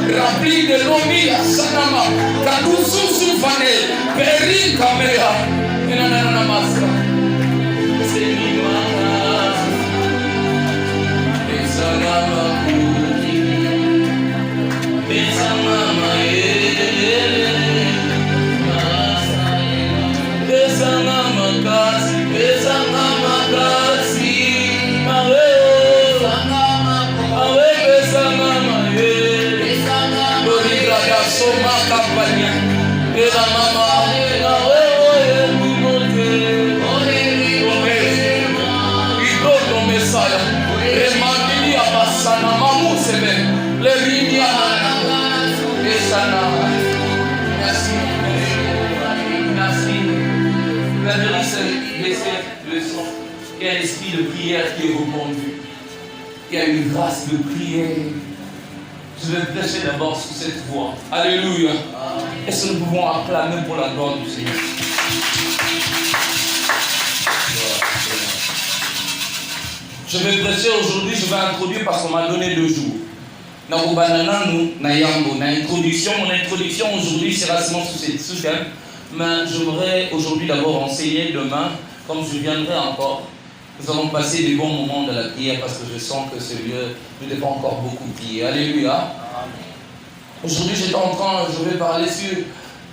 Rempli de l'omi à Sanama, Kadusu Fane, Peri Kamea, Enana Masra, Senimana, Esanama, Esanama, Esanama, Kasi, Esanama, Kasi, Soma kampanya, ela mama, ela wewe mumote, iko no mesaya, remandili abasana mamu sebe, le rinia, esana, merci, merci. Maintenant c'est le son, il y a l'esprit de prière qui est répandu, il y a une grâce de prière. Je vais prêcher d'abord sur cette voix. Alléluia. Est-ce que nous pouvons acclamer pour la gloire du Seigneur? Je vais prêcher aujourd'hui, je vais introduire parce qu'on m'a donné 2 jours. Mon introduction aujourd'hui sera seulement sous ce thème. Mais j'aimerais aujourd'hui d'abord enseigner demain, comme je viendrai encore. Nous allons passer des bons moments de la prière parce que je sens que ce lieu, nous devons encore beaucoup prier. Alléluia. Aujourd'hui, je vais parler sur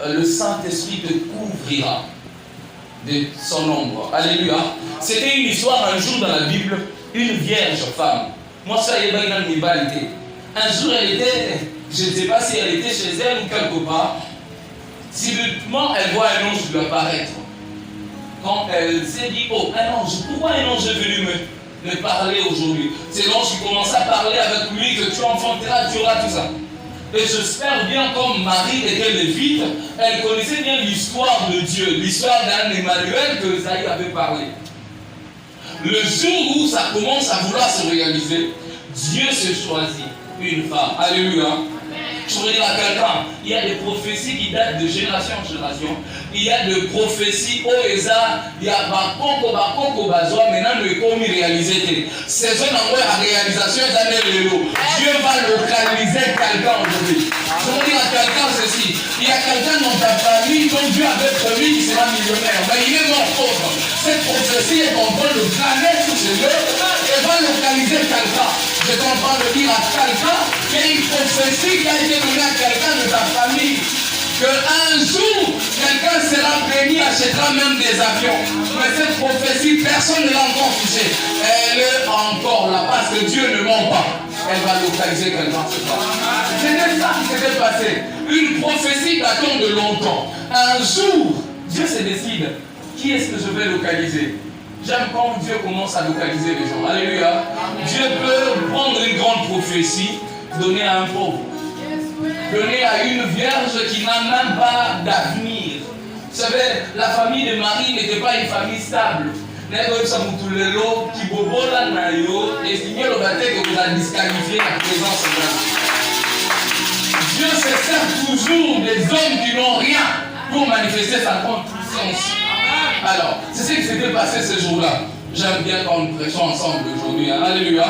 le Saint-Esprit te couvrira de son ombre. Alléluia. C'était une histoire un jour dans la Bible, une vierge femme. Moi, ça y est, un jour, elle était, je ne sais pas si elle était chez elle ou quelque part, subitement, elle voit un ange lui apparaître. Quand elle s'est dit, oh, un ange, pourquoi un ange est venu me parler aujourd'hui? C'est l'ange qui commence à parler avec lui, que tu enfanteras, tu auras tout ça. Et j'espère bien, comme Marie était lévite, elle connaissait bien l'histoire de Dieu, l'histoire d'un Emmanuel que Isaïe avait parlé. Le jour où ça commence à vouloir se réaliser, Dieu se choisit une femme. Alléluia. Je voudrais dire à quelqu'un, il y a des prophéties qui datent de génération en génération. Il y a des prophéties, oh Eza, il y a Bakoko, Bazoa, maintenant ne peut réaliser. Ces zones en à réalisation d'année Lélo. Dieu va localiser quelqu'un aujourd'hui. Je veux dire à quelqu'un ceci, il y a quelqu'un dans ta famille dont Dieu avait promis qu'il sera millionnaire, mais il est mort pauvre. Cette prophétie est en train de planer sur ses yeux et va localiser quelqu'un. Je suis en train de dire à quelqu'un qu'il y a une prophétie qui a été donnée à quelqu'un de ta famille. Qu'un jour, quelqu'un sera béni, achètera même des avions. Mais cette prophétie, personne ne l'a encore touchée. Elle est encore là parce que Dieu ne ment pas. Elle va localiser quelqu'un ce soir. C'était ça qui s'était passé. Une prophétie datant de longtemps. Un jour, Dieu se décide. Qui est-ce que je vais localiser? J'aime quand Dieu commence à localiser les gens. Alléluia. Dieu peut prendre une grande prophétie, donner à un pauvre. Donner à une vierge qui n'a même pas d'avenir. Vous savez, la famille de Marie n'était pas une famille stable. Dieu se sert toujours des hommes qui n'ont rien pour manifester sa grande puissance. Alors, c'est ce qui s'était passé ce jour-là. J'aime bien quand nous prêchons ensemble aujourd'hui. Alléluia.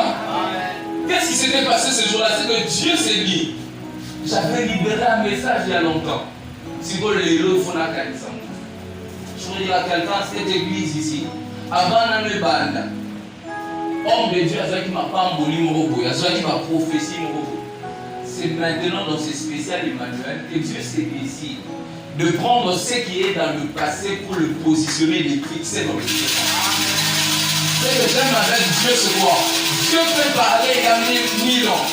Qu'est-ce qui s'était passé ce jour-là? C'est que Dieu s'est dit, j'avais libéré un message il y a longtemps. Si vous voulez, il faut la canne. Je voudrais dire à quelqu'un, cette église ici, avant d'être bande, homme de Dieu, qui m'a pas emboli mon robot, qui m'a prophétie mon robot. C'est maintenant dans ce spécial Emmanuel que Dieu s'est décidé de prendre ce qui est dans le passé pour le positionner et le fixer dans le présent. Ce que j'aime avec Dieu ce soir, Dieu peut parler il y a 1000 ans.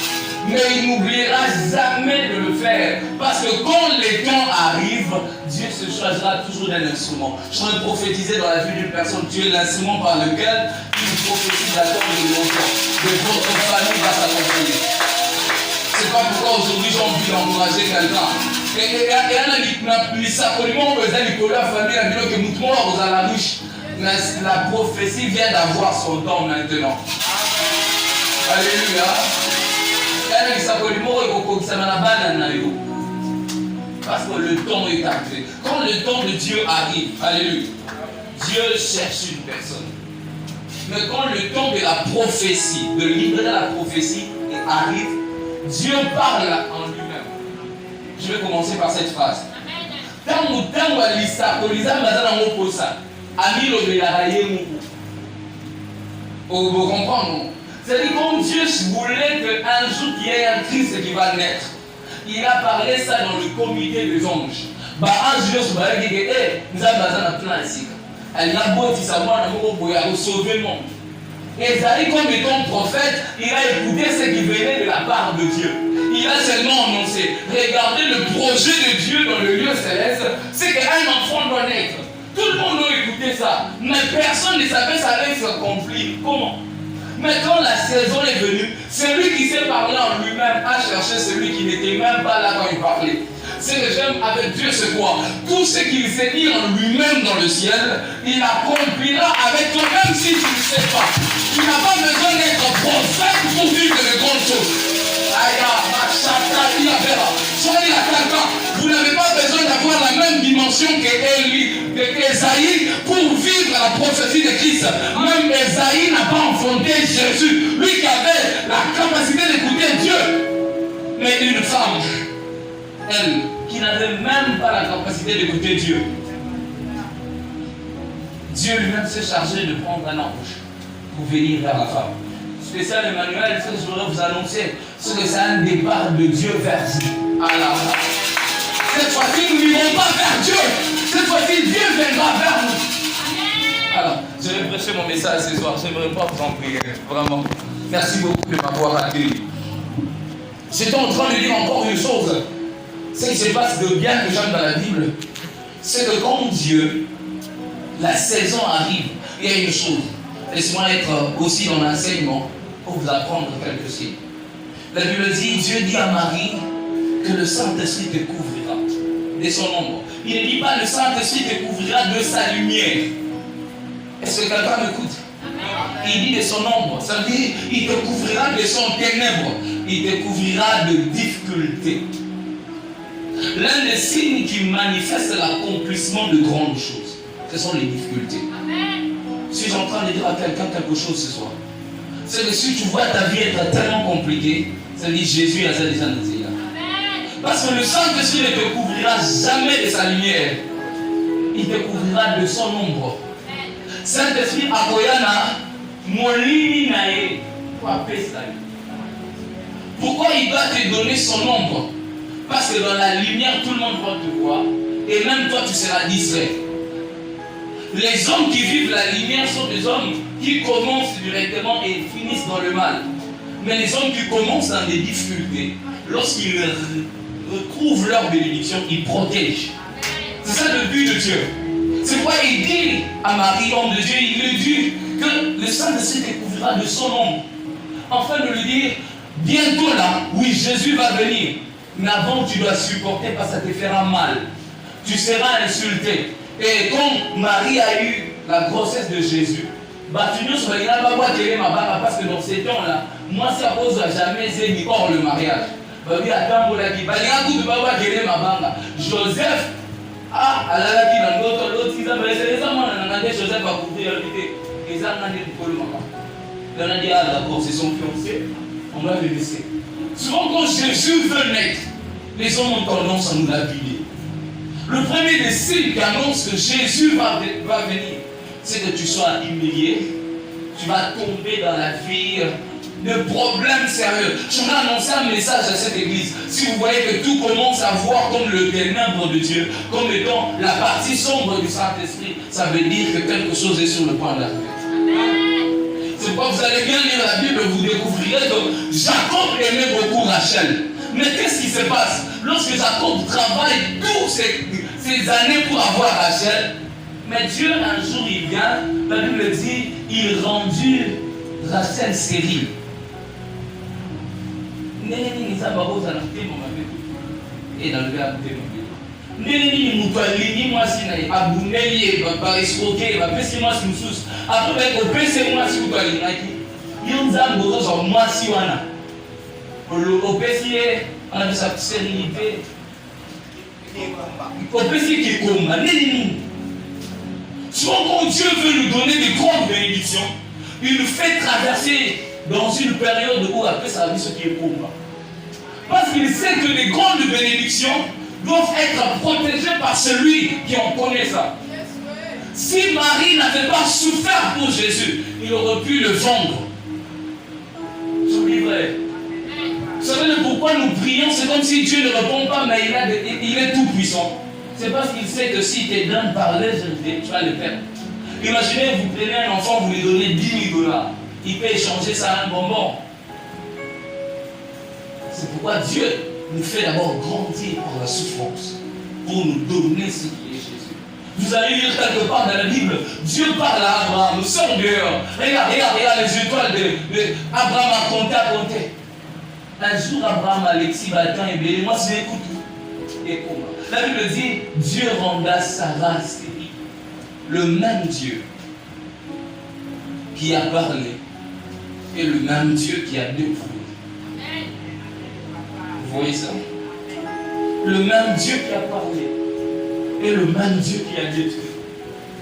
Mais il n'oubliera jamais de le faire. Parce que quand les temps arrivent, Dieu se choisira toujours d'un instrument. Je voudrais prophétiser dans la vie d'une personne. Tu es l'instrument par lequel une prophétie d'attend de longtemps. De votre famille va s'accomplir. C'est pas pourquoi aujourd'hui j'ai envie d'encourager quelqu'un. La prophétie vient d'avoir son temps maintenant. Alléluia. Parce que le temps est arrivé. Quand le temps de Dieu arrive, alléluia, Dieu cherche une personne. Mais quand le temps de la prophétie, de livrer la prophétie arrive, Dieu parle en lui-même. Je vais commencer par cette phrase. Vous comprenez? C'est-à-dire quand Dieu voulait qu'un jour il y ait un Christ qui va naître, il a parlé ça dans le comité des anges. Nous avons sauvé le monde. Esaïe, comme étant prophète, il a écouté ce qui venait de la part de Dieu. Il a seulement annoncé. Regardez le projet de Dieu dans le lieu céleste, c'est qu'un enfant doit naître. Tout le monde doit écouter ça. Mais personne ne savait ça allait s'accomplir. Comment? Mais quand la saison est venue, celui qui s'est parlé en lui-même a cherché celui qui n'était même pas là quand il parlait. Ce que j'aime avec Dieu, c'est quoi? Tout ce qu'il s'est dit en lui-même dans le ciel, il accomplira avec toi, même si tu ne sais pas. Tu n'as pas besoin d'être prophète pour vivre de grandes choses. Vous n'avez pas besoin d'avoir la même dimension qu'Esaïe pour vivre la prophétie de Christ. Même Esaïe n'a pas enfanté Jésus. Lui qui avait la capacité d'écouter Dieu. Mais une femme, elle, qui n'avait même pas la capacité d'écouter Dieu. Dieu lui-même s'est chargé de prendre un ange pour venir vers la femme. Spécial Emmanuel, ce que je voudrais vous annoncer, c'est que c'est un départ de Dieu vers vous. Alors, cette fois-ci, nous n'irons pas vers Dieu. Cette fois-ci, Dieu viendra vers nous. Alors, je vais prêcher mon message ce soir. Je n'aimerais pas vous en prier, vraiment. Merci beaucoup de m'avoir accueilli. J'étais en train de dire encore une chose. Ce qui se passe de bien que j'aime dans la Bible, c'est que quand Dieu, la saison arrive, il y a une chose. Laisse-moi être aussi dans l'enseignement pour vous apprendre quelque chose. La Bible dit, Dieu dit à Marie que le Saint-Esprit te couvrira de son ombre. Il ne dit pas le Saint-Esprit te couvrira de sa lumière. Est-ce que quelqu'un m'écoute? Il dit de son ombre. Ça veut dire il te couvrira de son ténèbre. Il te couvrira de difficultés. L'un des signes qui manifeste l'accomplissement de grandes choses, ce sont les difficultés. Si j'ai en train de dire à quelqu'un quelque chose ce soir, c'est que si tu vois ta vie être tellement compliquée, ça veut dire Jésus a déjà dit là. Parce que le Saint-Esprit ne te couvrira jamais de sa lumière. Il te couvrira de son ombre. Saint-Esprit akoyana molini nae pour pourquoi il doit te donner son ombre? Parce que dans la lumière, tout le monde va te voir. Et même toi, tu seras distrait. Les hommes qui vivent la lumière sont des hommes qui commencent directement et finissent dans le mal. Mais les hommes qui commencent dans des difficultés, lorsqu'ils retrouvent leur bénédiction, ils protègent. C'est ça le but de Dieu. C'est pourquoi il dit à Marie, homme de Dieu, il lui dit que le Saint-Esprit te couvrira de son ombre. Afin de lui dire, bientôt là, oui, Jésus va venir. Mais avant, tu dois supporter parce que ça te fera mal. Tu seras insulté. Et quand Marie a eu la grossesse de Jésus, parce que dans ces temps-là, moi, c'est à cause de jamais aimé hors le mariage. Joseph, Joseph va couvrir l'invité. On a dit, ah d'accord, c'est son fiancé, on va le laisser. Souvent quand Jésus veut naître, les hommes ont tendance à nous lapider. Le premier des signes qui annonce que Jésus va venir, c'est que tu sois humilié, tu vas tomber dans la vie de problèmes sérieux. Je vais annoncer un message à cette église. Si vous voyez que tout commence à voir comme le ténèbre de Dieu, comme étant la partie sombre du Saint-Esprit, ça veut dire que quelque chose est sur le point d'arriver. C'est pourquoi vous allez bien lire la Bible, vous découvrirez que Jacob aimait beaucoup Rachel. Mais qu'est-ce qui se passe? Lorsque Jacob travaille toutes ces années pour avoir Rachel, mais Dieu un jour il vient, la Bible dit, il rendit Rachel stérile. Et dans le verbe de Bible. Ndeni mutwalini mwasi na abuneli ba escroquer ba pesi mwasi mususu. Après ko pesi mwasi mutwalinaki. Yonzambo zo mwasi wana. Au pesi on a sa sérénité. Au pesi qui combat. Ndeni. Souvent quand Dieu veut nous donner des grandes bénédictions, il nous fait traverser dans une période où après ça va vie ce qui est combat. Parce qu'il sait que les grandes bénédictions doivent être protégées par celui qui en connaît ça. Si Marie n'avait pas souffert pour Jésus, il aurait pu le vendre. C'est vrai. Vous savez pourquoi nous prions? C'est comme si Dieu ne répond pas, mais il est tout puissant. C'est parce qu'il sait que si tes dents parlaient, tu vas le perdre. Imaginez, vous prenez un enfant, vous lui donnez 10 000 $. Il peut échanger ça à un bonbon. C'est pourquoi Dieu nous fait d'abord grandir par la souffrance, pour nous donner ce qui est Jésus. Vous allez lire quelque part dans la Bible, Dieu parle à Abraham, sors dehors. Regarde les étoiles Abraham a compté. Un jour, Abraham, Alexis, Balkan et Bélé, moi, je m'écoute. Et comment? La Bible dit, Dieu renda Sarah stérile. Le même Dieu qui a parlé est le même Dieu qui a détruit. Vous voyez ça? Le même Dieu qui a parlé est le même Dieu qui a détruit.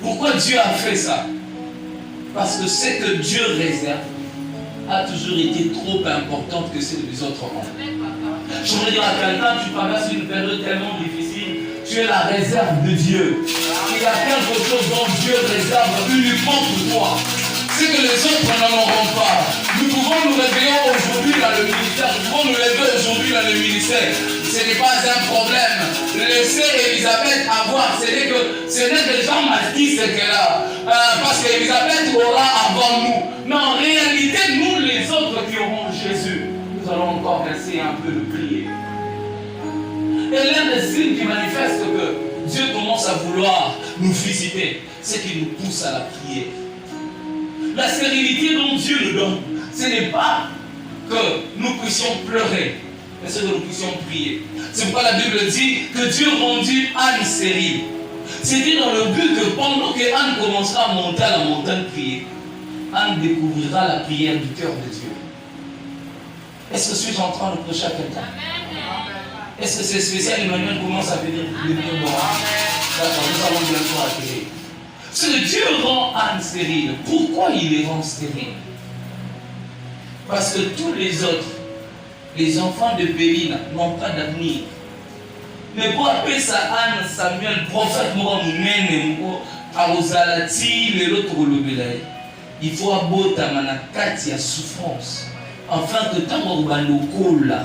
Pourquoi Dieu a fait ça? Parce que ce que Dieu réserve a toujours été trop importante que celle des autres hommes. Je voudrais dire à quelqu'un, tu traverses une période tellement difficile, tu es la réserve de Dieu. Il y a quelque chose dont Dieu réserve uniquement pour toi. C'est que les autres n'en auront pas. Nous pouvons nous réveiller aujourd'hui dans le ministère, nous pouvons nous lever aujourd'hui dans le ministère. Ce n'est pas un problème. Laissez Élisabeth avoir. Ce n'est que Jean m'a dit ce qu'elle a. Parce qu'Élisabeth aura avant nous. Mais en réalité, nous les autres qui auront Jésus, nous allons encore essayer un peu de prier. Et l'un des signes qui manifeste que Dieu commence à vouloir nous visiter, c'est qu'il nous pousse à la prière. La sérénité dont Dieu nous donne, ce n'est pas que nous puissions pleurer, mais c'est que nous puissions prier. C'est pourquoi la Bible dit que Dieu rendit Anne stérile. C'était dans le but que pendant que Anne commencera à monter à la montagne prier, Anne découvrira la prière du cœur de Dieu. Est-ce que suis-je en train de prêcher à quelqu'un? Est-ce que c'est spécial? Emmanuel commence à venir. D'accord, nous allons bientôt accueillir. Ce que Dieu rend Anne stérile. Pourquoi il les rend stériles? Parce que tous les autres, les enfants de Péline, n'ont pas d'avenir. Mais pour appeler ça Anne, Samuel, prophète, il faut aborder la souffrance. Afin que tant qu'on va nous coller,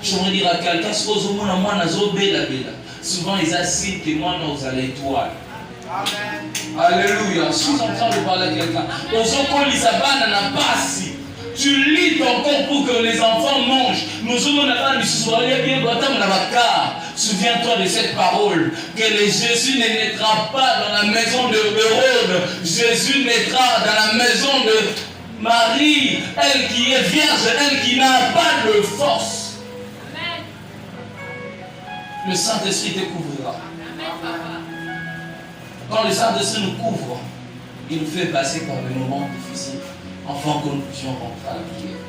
je voudrais dire à quelqu'un, souvent ils assistent et moi nous allons l'étoile. Alléluia. Je suis en train de parler à quelqu'un. Tu lis ton corps pour que les enfants mangent. Souviens-toi de cette parole, que Jésus ne naîtra pas dans la maison de Hérode. Jésus naîtra dans la maison de Marie, elle qui est vierge, elle qui n'a pas de force. Amen. Le Saint-Esprit te couvrira. Quand le Saint-Esprit nous couvre, il nous fait passer par des moments difficiles, afin que nous puissions rentrer à la prière.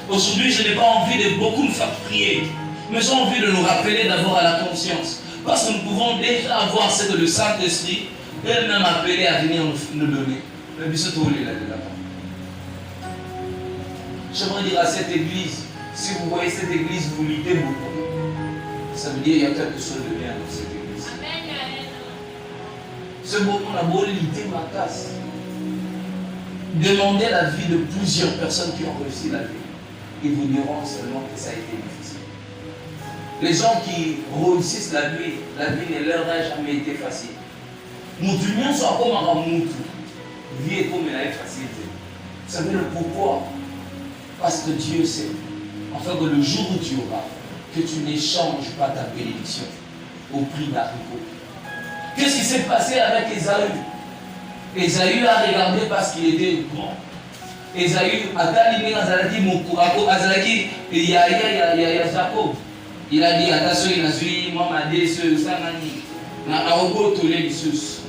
Aujourd'hui, je n'ai pas envie de beaucoup nous faire prier, mais j'ai envie de nous rappeler d'abord à la conscience. Parce que nous pouvons déjà avoir ce que le Saint-Esprit est même appelé à venir nous donner. Le bisou est là-dedans. J'aimerais dire à cette église, si vous voyez cette église, vous luttez beaucoup. Ça veut dire qu'il y a quelque chose de bien dans cette église. Ce moment, on a beau lutter ma casse. Demandez la vie de plusieurs personnes qui ont réussi la vie. Ils vous diront seulement que ça a été difficile. Les gens qui réussissent la vie ne leur a jamais été facile. Nous devons soit comme un moutou. La vie est comme elle est facile. Vous savez le pourquoi? Parce que Dieu sait, afin que le jour où tu auras, que tu n'échanges pas ta bénédiction au prix d'haricot. Qu'est-ce qui s'est passé avec Ésaü? Ésaü a regardé parce qu'il était grand. Esaü, Atali, Azalaki, Mokurako, Azalaki, il y a Jacob. Il a dit, attention, il a suivi, moi, ma déçue, ça, nani. Na Aogo, tous les bisous.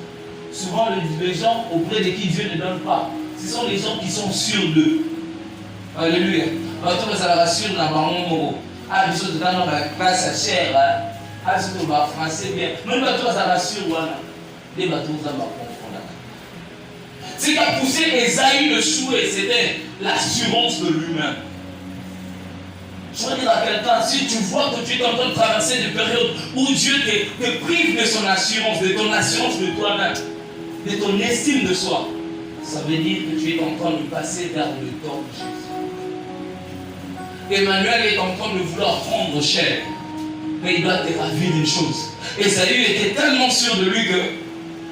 Souvent, les gens auprès de qui Dieu ne donne pas, ce sont les gens qui sont sûrs d'eux. Alléluia. Quand on va rassurer dans le monde, ah, les choses dans la classe chère, ah, c'est tout français bien. Même quand on va rassurer, les bateaux vont confondre. Ce qui a poussé Esaü le souhait, c'était l'assurance de lui-même. Je veux dire à quelqu'un, si tu vois que tu es en train de traverser des périodes où Dieu te prive de son assurance, de ton assurance de toi-même, de ton estime de soi, ça veut dire que tu es en train de passer vers le temps de Jésus. Emmanuel est en train de vouloir prendre cher, mais il doit te ravir une chose. Esaü était tellement sûr de lui que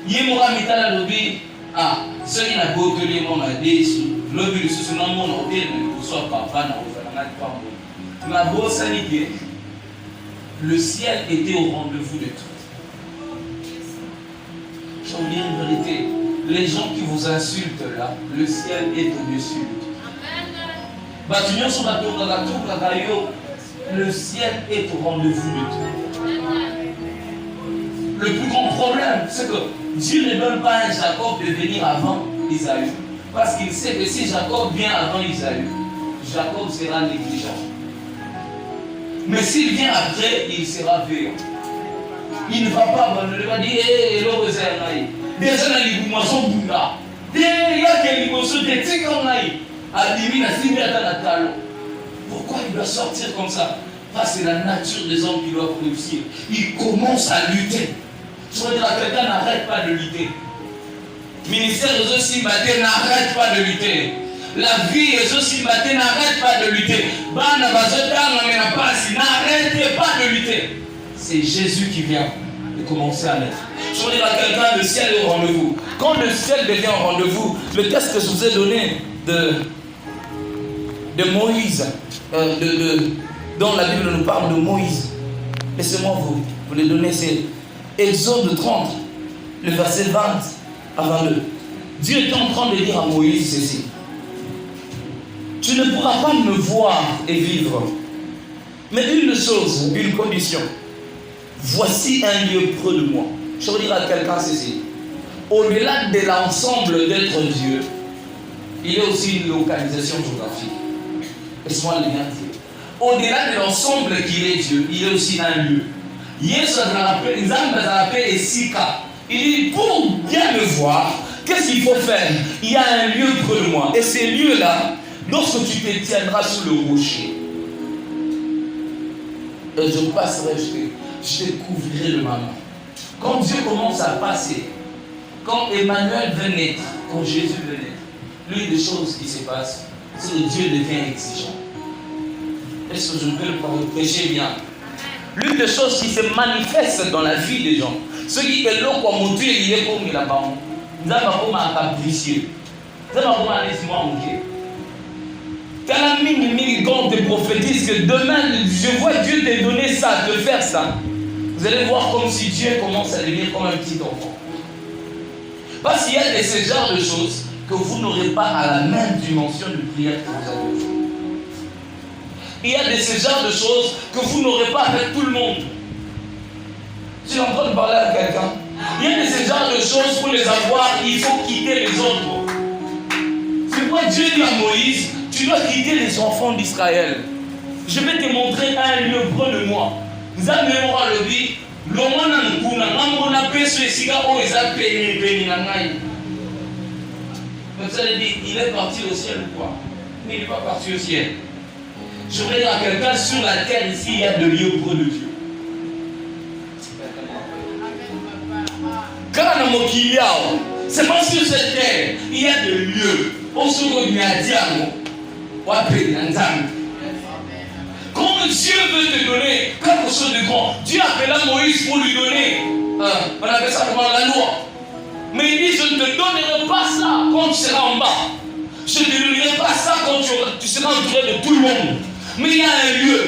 Yemora Mitala Lobi, ah, ceux qui n'ont pas obtenu mon adé, Lobi le sous-nom mon hôtel, ne soit papa, n'a pas ma bosse le ciel était au rendez-vous de tout. Je vais vous dire une vérité. Les gens qui vous insultent là, le ciel est au-dessus de tout. Le ciel est au rendez-vous de tout. Le plus grand problème, c'est que Dieu ne donne pas à Jacob de venir avant Isaïe. Parce qu'il sait que si Jacob vient avant Isaïe, Jacob sera négligent. Mais s'il vient après, il sera véant. Il ne va pas abandonner, il va dire, hé, l'eau est un déjà, il y a des moissons bouddha. Il y a des moissons de tiganaï. Adimi n'a signé à la talon. Pourquoi il doit sortir comme ça? Parce que c'est la nature des hommes qui doivent réussir. Il commence à lutter. Je veux dire à quelqu'un, n'arrête pas de lutter. Ministère des aussi matin, n'arrête pas de lutter. La vie est aussi matin, n'arrête pas de lutter. N'arrêtez pas de lutter. C'est Jésus qui vient de commencer à naître. Je veux dire à quelqu'un, le ciel est au rendez-vous. Quand le ciel devient au rendez-vous, le texte que je vous ai donné de Moïse, dont la Bible nous parle de Moïse, laissez-moi vous le donner, c'est Exode 30, le verset 20 à 22. Dieu est en train de dire à Moïse ceci: tu ne pourras pas me voir et vivre. Mais une chose, une condition. Voici un lieu près de moi. Je veux dire à quelqu'un ceci. Au-delà de l'ensemble d'être Dieu, il y a aussi une localisation géographique. Laisse-moi le dire. Au-delà de l'ensemble qu'il est Dieu, il y a aussi un lieu. Yesu a appelé Sika. Il dit, pour bien me voir, qu'est-ce qu'il faut faire? Il y a un lieu près de moi. Et ces lieux-là, lorsque tu te tiendras sous le rocher, et je passerai, je te couvrirai de ma main. Quand Dieu commence à passer, quand Emmanuel veut naître, quand Jésus veut naître, l'une des choses qui se passe, c'est que Dieu devient exigeant. Est-ce que je peux le prêcher bien? L'une des choses qui se manifeste dans la vie des gens, ce qui est là comme Dieu, il est comme il a pas. Nous avons un capricieux. Nous avons un laisse-moi manquer. Quand la mine te prophétise que demain, je vois Dieu te donner ça, te faire ça, vous allez voir comme si Dieu commence à devenir comme un petit enfant. Parce qu'il y a ce genre de choses que vous n'aurez pas à la même dimension de prière que vous avez. Il y a ce genre de choses que vous n'aurez pas avec tout le monde. Je suis en train de parler à quelqu'un. Il y a ce genre de choses, pour les avoir, il faut quitter les autres. C'est pourquoi Dieu dit à Moïse, tu dois quitter les enfants d'Israël. Je vais te montrer un lieu près de moi. Vous avez le dit, vous allez dire, il est parti au ciel ou quoi? Mais il n'est pas parti au ciel. Je voudrais dire à quelqu'un, sur la terre ici, il y a de lieux près de Dieu. C'est pas sur cette terre, il y a des lieux. Quand Dieu veut te donner quelque chose de grand, Dieu appela Moïse pour lui donner, on appelle ça comment, la loi. Mais il dit, je ne te donnerai pas ça quand tu seras en bas. Je ne te donnerai pas ça quand tu seras entouré de tout le monde. Mais il y a un lieu.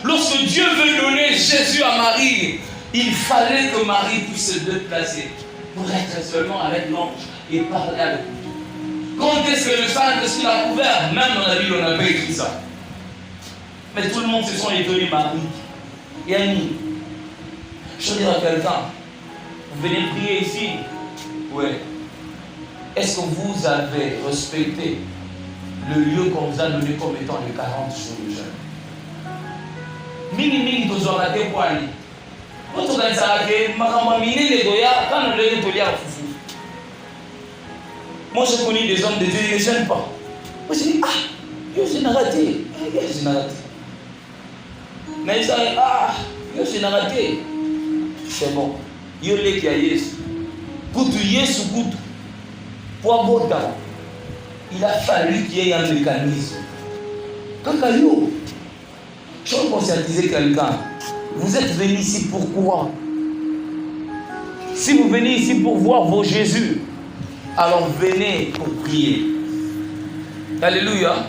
Lorsque Dieu veut donner Jésus à Marie, il fallait que Marie puisse se déplacer pour être seulement avec l'ange et parler avec lui. Quand est-ce que le Saint-Esprit l'a couvert? Même dans la Bible, on n'a pas écrit ça. Mais tout le monde se sont étonnés, Marie. Et Annie. Je veux dire à quelqu'un, vous venez prier ici? Oui. Est-ce que vous avez respecté le lieu qu'on vous a donné comme étant les 40 jours de jeûne? Mini tozwa te kwali. Oto kanisa ke makamba minene goya quand on le tolia fufu. Moi je connais des hommes de Dieu, ils ne jeûnent pas. Moi je dis je n'ai raté. Je n'ai raté. Mais ils disent je n'ai raté. C'est bon. Yo le qui a Yesu. Kutu Yesu kutu. Pour bota. Il a fallu qu'il y ait un mécanisme. Quand yo je veux conscientiser quelqu'un. Vous êtes venu ici pourquoi? Si vous venez ici pour voir vos Jésus, alors venez pour prier. Alléluia.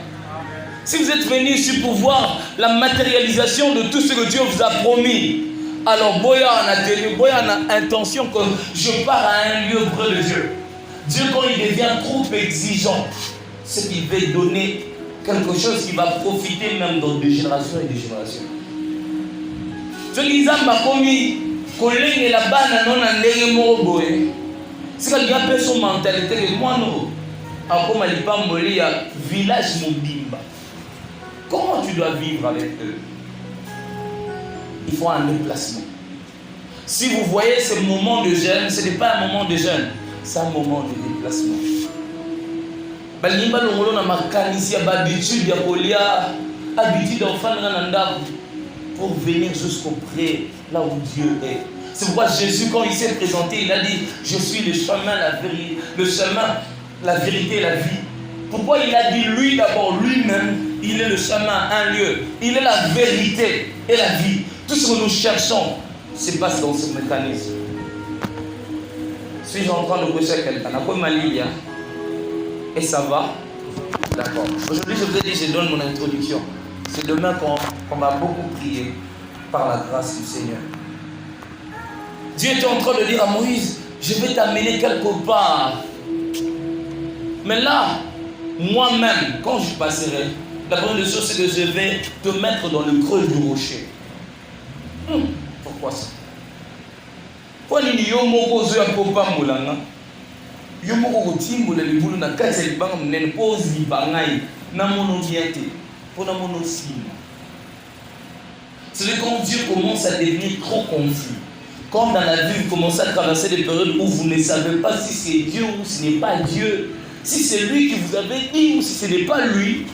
Si vous êtes venu ici pour voir la matérialisation de tout ce que Dieu vous a promis, alors boya en intention que je pars à un lieu près de Dieu. Dieu, quand il devient trop exigeant, c'est qu'il veut donner quelque chose qui va profiter même dans des générations et des générations. Ce qui m'a commis, collègue et la banane non en ndenge c'est qu'il y a une son mentalité que moi non. Comme à l'Ipamboli, village Mobimba. Comment tu dois vivre avec eux? Il faut un déplacement. Si vous voyez ce moment de jeûne, ce n'est pas un moment de jeûne, c'est un moment de déplacement. Balimba longolo na makanisi ya habitude ya kolia, habitude d'enfant na ndako pour venir jusqu'au près là où Dieu est. C'est pourquoi Jésus, quand il s'est présenté, il a dit je suis le chemin, la vérité et la vie. Pourquoi il a dit lui d'abord, lui-même, il est le chemin, un lieu, il est la vérité et la vie. Tout ce que nous cherchons se passe dans ce mécanisme. Suis-je en train de prêcher à quelqu'un? Et ça va? D'accord. Aujourd'hui, je vous ai dit, je donne mon introduction. C'est demain qu'on va beaucoup prier par la grâce du Seigneur. Dieu était en train de dire à Moïse, je vais t'amener quelque part. Mais là, moi-même, quand je passerai, la première chose, c'est que je vais te mettre dans le creux du rocher. Pourquoi ça? Pourquoi il y a un mot que je ne peux pas moulanga? Yo moko kotimbola libulu na kati ya libanga munene po zibangai na mono biate po na mono sima. C'est quand Dieu commence à devenir trop confus. Quand dans la vie vous commencez à traverser des périodes où vous ne savez pas si c'est Dieu ou ce n'est pas Dieu, si c'est lui qui vous avait dit ou si ce n'est pas lui,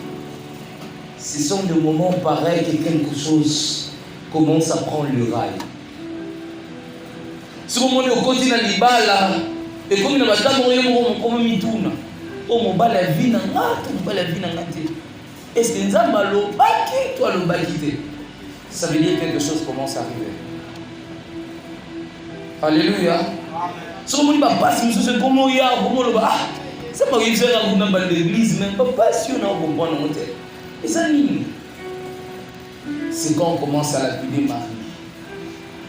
ce sont des moments pareils que quelque chose commence à prendre le rail. Ce moment au quotidien libala. Et comme il n'a pas de la vie, est-ce que nous avons toi le baki? Ça veut dire que quelque chose commence à arriver. Alléluia. Si on dit papa, si nous sommes comment il y a, comment le bas, ça m'a dit dans l'église, mais papa, si on a un bon hôtel. Et ça, c'est quand on commence à lapider Marie.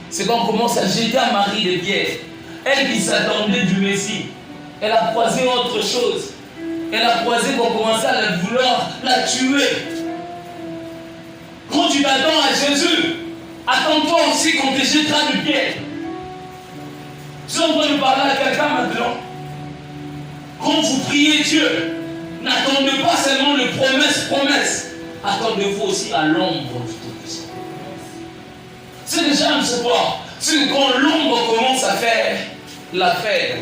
C'est quand on commence à jeter à Marie des pierres. Elle qui s'attendait du Messie, elle a croisé autre chose. Elle a croisé qu'on commençait à vouloir la tuer. Quand tu t'attends à Jésus, attends-toi aussi qu'on te jettera du pied. Si on va nous parler à quelqu'un maintenant, quand vous priez Dieu, n'attendez pas seulement le promesse. Attendez-vous aussi à l'ombre du Tout-Puissant. C'est déjà un savoir. C'est quand l'ombre commence à faire l'affaire,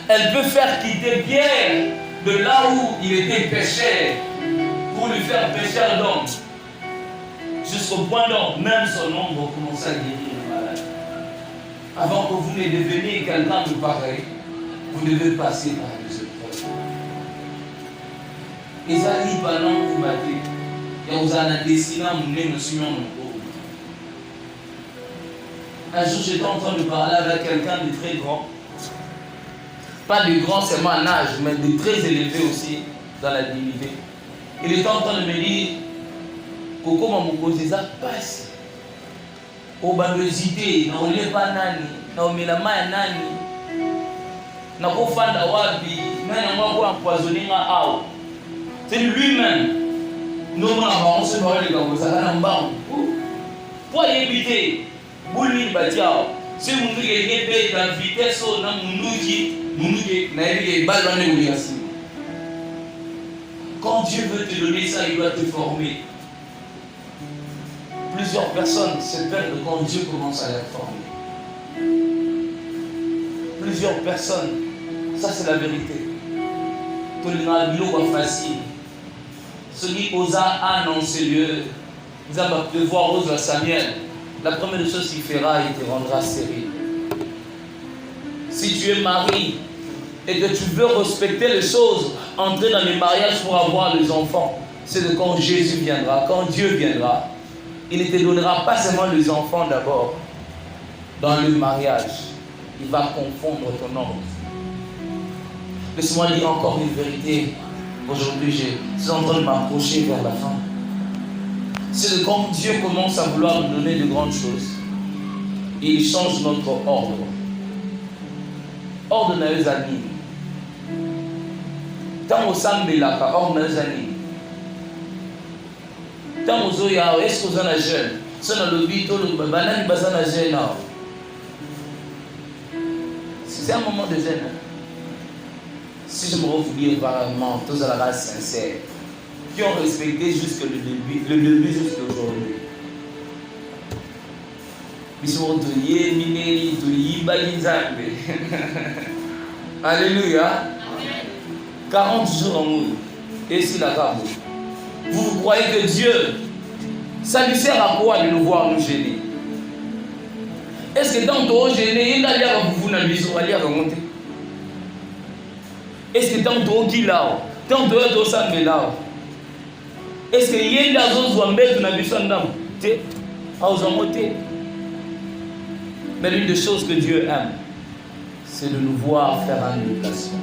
elle peut faire quitter Pierre de là où il était pécheur pour lui faire pécheur d'homme. Jusqu'au point d'homme, même son ombre commence à guérir le malade. Avant que vous ne deveniez quelqu'un de pareil, vous devez passer par les épreuves. Et ça dit pendant que vous battez, et vous en avez destiné à mener le Seigneur. Un jour, j'étais en train de parler avec quelqu'un de très grand. Pas de grand seulement en âge, mais de très élevé aussi dans la dignité. Il était en train de me dire, Koko Mamokozi, ça passe. Obandosité, na olepa nani, na omelama nani. nakofanda wapi nani ngwa empoisonner nga. C'est lui-même. Nous avons ce parole comme ça dans banc. Pour éviter bouli batiao. C'est mon qui est payé dans vitesse au na munuki na yé balane obligation. Quand Dieu veut te donner ça, il doit te former. Plusieurs personnes se perdent quand Dieu commence à les former. Plusieurs personnes, ça c'est la vérité. Tout le monde est facile. Celui qui osa annoncer Dieu, il va devoir oser Samuel. La première chose qu'il fera, il te rendra stérile. Si tu es marié et que tu veux respecter les choses, entrer dans les mariages pour avoir des enfants, c'est de quand Jésus viendra, quand Dieu viendra, il ne te donnera pas seulement les enfants d'abord. Dans le mariage, il va confondre ton ordre. Laisse-moi dire encore une vérité. Aujourd'hui, je suis en train de m'approcher vers la fin. C'est de quand Dieu commence à vouloir nous donner de grandes choses, il change notre ordre. Ordre na ezani. Tant au sambelaka, ordre na ezani. Tant aux oya, est-ce que vous en avez jeune? C'est dans le bito, le banane, bazana jeune. C'est un moment de jeûne. Si je me revoulais vraiment, tous à la race sincère, qui ont respecté jusqu'au début jusqu'à aujourd'hui. Alléluia. 40 jours en moule. Et si la table. Vous croyez que Dieu, ça lui sert à quoi de nous voir nous gêner? Est-ce que tant que gêner, il a l'air à vous n'allez pas remonter? Est-ce que tant que qui là, tant que ça me là? Est-ce que y a des choses où on met dans la mission d'âme? Mais l'une des choses que Dieu aime, c'est de nous voir faire un déplacement.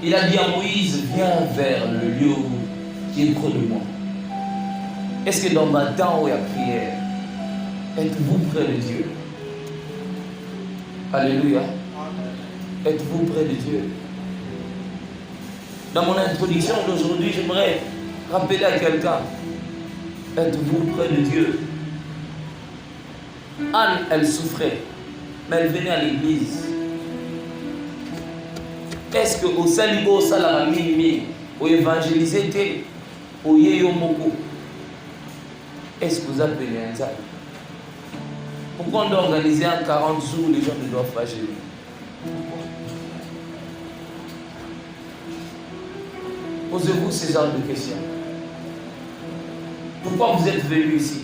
Il a dit à Moïse, viens vers le lieu qui est près de moi. Est-ce que dans ma temps où il y a prière, êtes-vous près de Dieu? Alléluia. Êtes-vous près de Dieu? Dans mon introduction d'aujourd'hui, j'aimerais rappeler à quelqu'un, êtes-vous près de Dieu? Anne, elle souffrait, mais elle venait à l'église. Est-ce que au salibo salama minimi, au évangélisé, au yeyomoko, est-ce que vous appelez un ça? Pourquoi on doit organiser un 40 jours où les gens ne doivent pas gêner? Posez-vous ces genres de questions. Pourquoi vous êtes venus ici?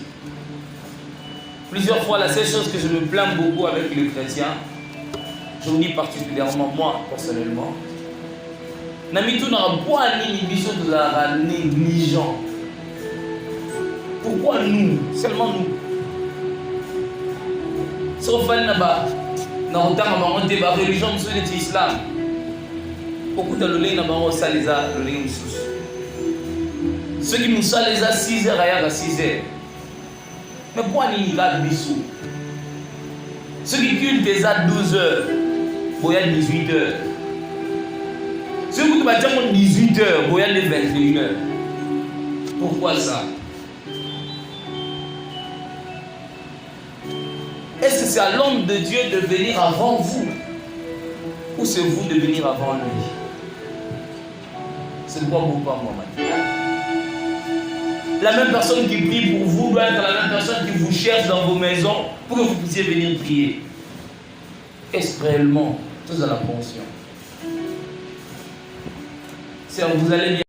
Plusieurs fois, la seule chose que je me plains beaucoup avec les chrétiens, je vous dis particulièrement moi, personnellement, Namitou n'a pas ni mission de la négligent. Pourquoi nous? Seulement nous. Sauf que dans le temps, on a religion musulmane et l'islam. Beaucoup de l'olé n'a pas salisa l'olé musulman. Ceux qui nous salent à 6h à 6h. Mais pourquoi n'y a pas de bisou? Ceux qui cultent à 12h, il y a 18h. Ceux qui battent à 18h, il y a 21h. Pourquoi ça? Est-ce que c'est à l'homme de Dieu de venir avant vous? Ou c'est vous de venir avant lui? C'est quoi vous, pas moi maintenant? La même personne qui prie pour vous doit être la même personne qui vous cherche dans vos maisons pour que vous puissiez venir prier. Est-ce réellement, tous à la conscience? Si vous allez bien